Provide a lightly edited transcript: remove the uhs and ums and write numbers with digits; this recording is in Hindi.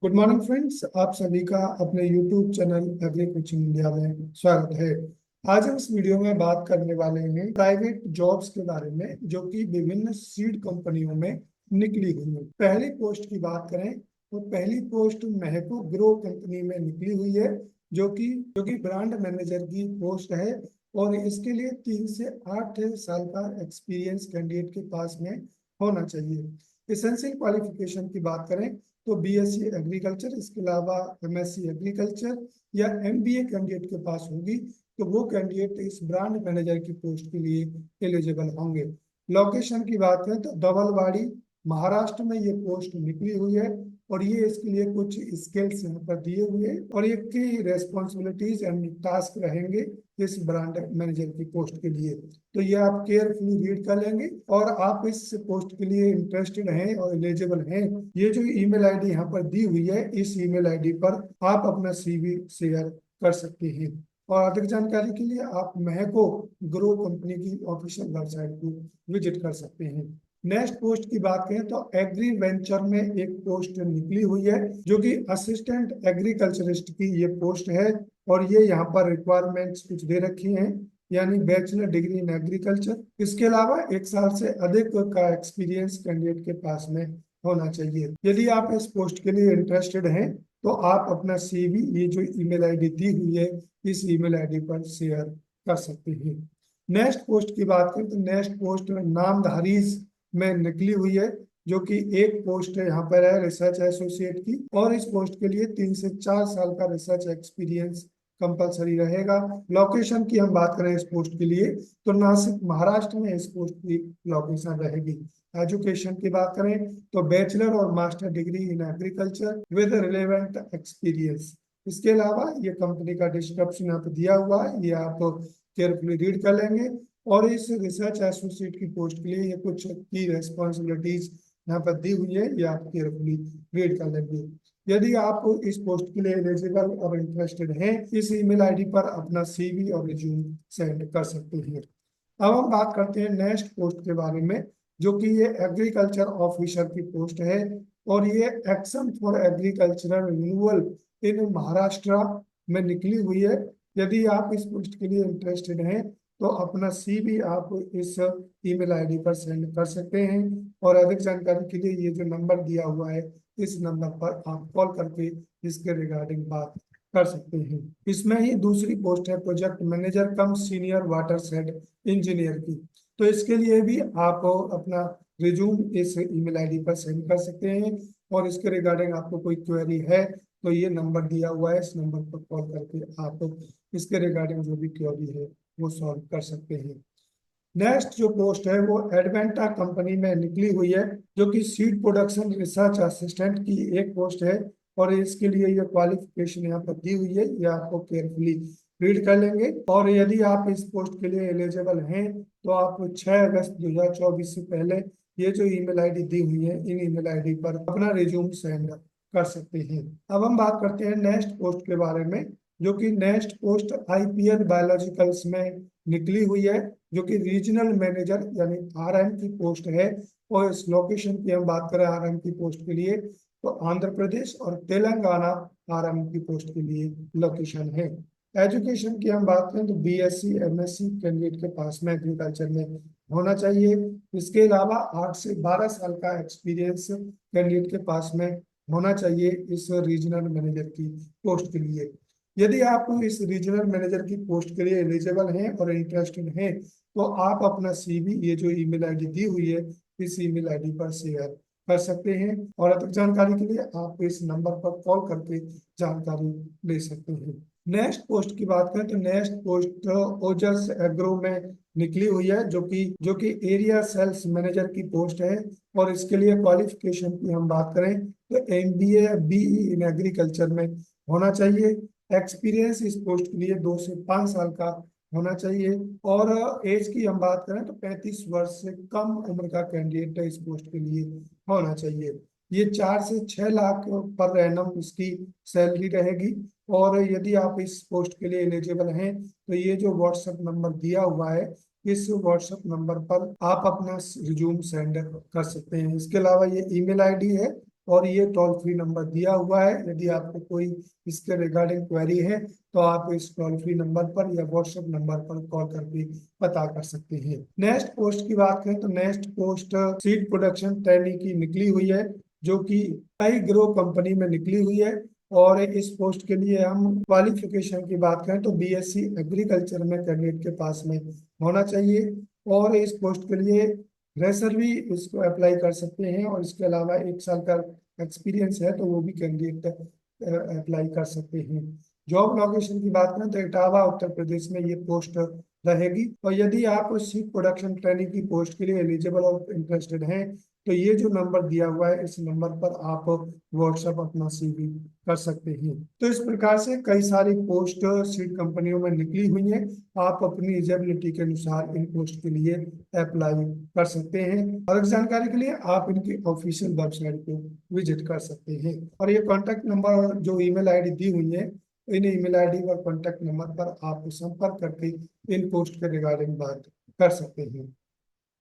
गुड मॉर्निंग फ्रेंड्स, आप सभी का अपने YouTube channel agree coaching India में स्वागत है। आज हम इस वीडियो में बात करने वाले हैं प्राइवेट जॉब्स के बारे में जो कि विभिन्न सीड कंपनियों में निकली हुई है। पहली पोस्ट की बात करें तो पहली पोस्ट महको ग्रो कंपनी में निकली हुई है जो कि ब्रांड मैनेजर की पोस्ट है और इसके लिए 3 से 8 साल का एक्सपीरियंस कैंडिडेट के पास में होना चाहिए। एसेंशियल क्वालिफिकेशन की बात करें तो बीएससी एग्रीकल्चर, इसके अलावा एमएससी एग्रीकल्चर या एमबीए कैंडिडेट के पास होगी तो वो कैंडिडेट इस ब्रांड मैनेजर की पोस्ट के लिए एलिजिबल होंगे। लोकेशन की बात करें तो धवलवाड़ी महाराष्ट्र में ये पोस्ट निकली हुई है और ये इसके लिए कुछ स्किल्स यहाँ पर दिए हुए हैं और ये की रेस्पॉन्सिबिलिटीज एंड टास्क रहेंगे इस ब्रांड मैनेजर की पोस्ट के लिए। तो ये आप केयरफुली रीड कर लेंगे और आप इस पोस्ट के लिए इंटरेस्टेड हैं और एलिजिबल हैं। ये जो ईमेल आईडी यहाँ पर दी हुई है, इस ईमेल आईडी पर आप अपना सीवी शेयर कर सकते हैं और अधिक जानकारी के लिए आप महको ग्रो कंपनी की ऑफिशियल वेबसाइट को विजिट कर सकते हैं। नेक्स्ट पोस्ट की बात करें तो एग्री वेंचर में एक पोस्ट निकली हुई है जो कि असिस्टेंट एग्रीकल्चरिस्ट की ये पोस्ट है और ये यहाँ पर रिक्वायरमेंट्स कुछ दे रखी हैं, यानी बैचलर डिग्री इन एग्रीकल्चर, इसके अलावा 1 साल से अधिक का एक्सपीरियंस कैंडिडेट के पास में होना चाहिए। यदि आप इस पोस्ट के लिए इंटरेस्टेड हैं तो आप अपना सीवी ये जो ईमेल आईडी दी हुई है इस ईमेल आईडी पर शेयर कर सकते हैं। नेक्स्ट पोस्ट की बात करें तो नेक्स्ट पोस्ट नामधारीज में निकली हुई है जो कि एक पोस्ट है यहाँ पर है रिसर्च एसोसिएट की और इस पोस्ट के लिए 3 से 4 साल का रिसर्च एक्सपीरियंस कंपलसरी रहेगा। लोकेशन की हम बात करें इस पोस्ट के लिए तो नासिक महाराष्ट्र में इस पोस्ट की लोकेशन रहेगी। एजुकेशन की बात करें तो बैचलर और master degree in agriculture with relevant experience. इसके अलावा ये कंपनी का डिस्क्रिप्शन यहाँ पे दिया हुआ है, ये आप केयरफुली रीड कर लेंगे और इस रिसर्च एसोसिएट की पोस्ट के लिए ये कुछ की रेस्पॉन्सिबिलिटीज यहाँ पर दी हुई है, ये आप केयरफुली रीड कर लेंगे। यदि आप इस पोस्ट के लिए एलिजिबल और इंटरेस्टेड हैं इस ईमेल आईडी पर अपना सीवी और रिज्यूम सेंड कर सकते हैं। अब हम बात करते हैं नेक्स्ट पोस्ट के बारे में जो कि ये एग्रीकल्चर ऑफिसर की पोस्ट है और ये एक्शन फॉर एग्रीकल्चरल रिन्यूअल इन महाराष्ट्र में निकली हुई है। यदि आप इस पोस्ट के लिए इंटरेस्टेड हैं तो अपना सीवी आप इस ईमेल आईडी पर सेंड कर सकते हैं और अधिक जानकारी के लिए ये जो नंबर दिया हुआ है इस नंबर पर आप कॉल करके इसके रिगार्डिंग बात कर सकते हैं। इसमें ही दूसरी पोस्ट है प्रोजेक्ट मैनेजर कम सीनियर वाटर शेड इंजीनियर की, तो इसके लिए भी आप अपना रिज्यूम इस ईमेल आईडी पर सेंड कर सकते हैं और इसके रिगार्डिंग आपको कोई क्वेरी है तो ये नंबर दिया हुआ है, इस नंबर पर कॉल करके आप इसके रिगार्डिंग जो भी क्वेरी है वो सॉल्व कर सकते हैं। नेक्स्ट जो पोस्ट है वो एडवेंटा कंपनी में निकली हुई है जो कि सीड प्रोडक्शन रिसर्च असिस्टेंट की एक पोस्ट है और इसके लिए ये क्वालिफिकेशन यहाँ पर दी हुई है, ये आपको केयरफुली रीड कर लेंगे और यदि आप इस पोस्ट के लिए एलिजिबल हैं तो आप 6 अगस्त 2024 से पहले ये जो ईमेल आईडी दी हुई है इन ईमेल आईडी पर अपना रिज्यूम सेंड कर सकते हैं। अब हम बात करते हैं नेक्स्ट पोस्ट के बारे में जो कि नेक्स्ट पोस्ट आईपीएल बायोलॉजिकल्स में निकली हुई है जो कि रीजनल मैनेजर यानी आरएम की पोस्ट है और इस लोकेशन की हम बात करें आरएम की पोस्ट के लिए तो आंध्र प्रदेश और तेलंगाना आरएम की पोस्ट के लिए लोकेशन है। एजुकेशन की हम बात करें तो बीएससी एमएससी कैंडिडेट के पास में एग्रीकल्चर में होना चाहिए। इसके अलावा 8 से 12 साल का एक्सपीरियंस कैंडिडेट के पास में होना चाहिए इस रीजनल मैनेजर की पोस्ट के लिए। यदि आप इस रीजनल मैनेजर की पोस्ट के लिए एलिजिबल हैं और इंटरेस्टेड हैं तो आप अपना सीवी ये जो ईमेल आईडी दी हुई है इस ईमेल आईडी पर शेयर कर सकते हैं और अधिक जानकारी के लिए आप इस नंबर पर कॉल करके जानकारी ले सकते हैं। नेक्स्ट पोस्ट की बात करें तो नेक्स्ट पोस्ट ओजस एग्रो में निकली हुई है जो कि एरिया सेल्स मैनेजर की पोस्ट है और इसके लिए क्वालिफिकेशन की हम बात करें तो एमबीए बीई इन एग्रीकल्चर में होना चाहिए। एक्सपीरियंस इस पोस्ट के लिए 2 से 5 साल का होना चाहिए और एज की हम बात करें तो 35 वर्ष से कम उम्र का कैंडिडेट इस पोस्ट के लिए होना चाहिए। ये 4 से 6 लाख पर एनम इसकी सैलरी रहेगी और यदि आप इस पोस्ट के लिए एलिजिबल हैं तो ये जो व्हाट्सएप नंबर दिया हुआ है इस व्हाट्सएप नंबर पर आप अपना रिज्यूम सेंड कर सकते हैं। इसके अलावा ये ईमेल आईडी है और ये टोल फ्री नंबर दिया हुआ है। यदि आपको कोई इसके रिगार्डिंग क्वेरी है तो आप इस टोल फ्री नंबर पर या व्हाट्सएप नंबर पर कॉल करके पता कर सकते हैं। नेक्स्ट पोस्ट की बात करें तो next post seed production trainee की निकली हुई है, जो कि आई ग्रो कंपनी में निकली हुई है। और इस पोस्ट के लिए हम क्वालिफिकेशन की बात करें तो बीएससी एग्रीकल्चर में कैंडिडेट के पास में होना चाहिए, और इस पोस्ट के लिए फ्रेशर भी इसको अप्लाई कर सकते हैं, और इसके अलावा 1 साल का एक्सपीरियंस है तो वो भी कैंडिडेट अप्लाई कर सकते हैं। जॉब लोकेशन की बात करें तो इटावा उत्तर प्रदेश में ये पोस्ट रहेगी। और यदि आप सीड प्रोडक्शन ट्रेनिंग की पोस्ट के लिए एलिजिबल और इंटरेस्टेड हैं तो ये जो नंबर दिया हुआ है इस नंबर पर आप व्हाट्सएप अपना सीवी कर सकते हैं। तो इस प्रकार से कई सारी पोस्ट सीड कंपनियों में निकली हुई हैं। आप अपनी एलिजिबिलिटी के अनुसार इन पोस्ट के लिए अप्लाई कर सकते हैं। अधिक जानकारी के लिए आप इनकी ऑफिशियल वेबसाइट को विजिट कर सकते हैं। और ये कॉन्टैक्ट नंबर और जो ईमेल आईडी दी हुई है, इन ईमेल आईडी और कॉन्टैक्ट नंबर पर आप संपर्क करके इन पोस्ट के रिगार्डिंग बात कर सकते हैं।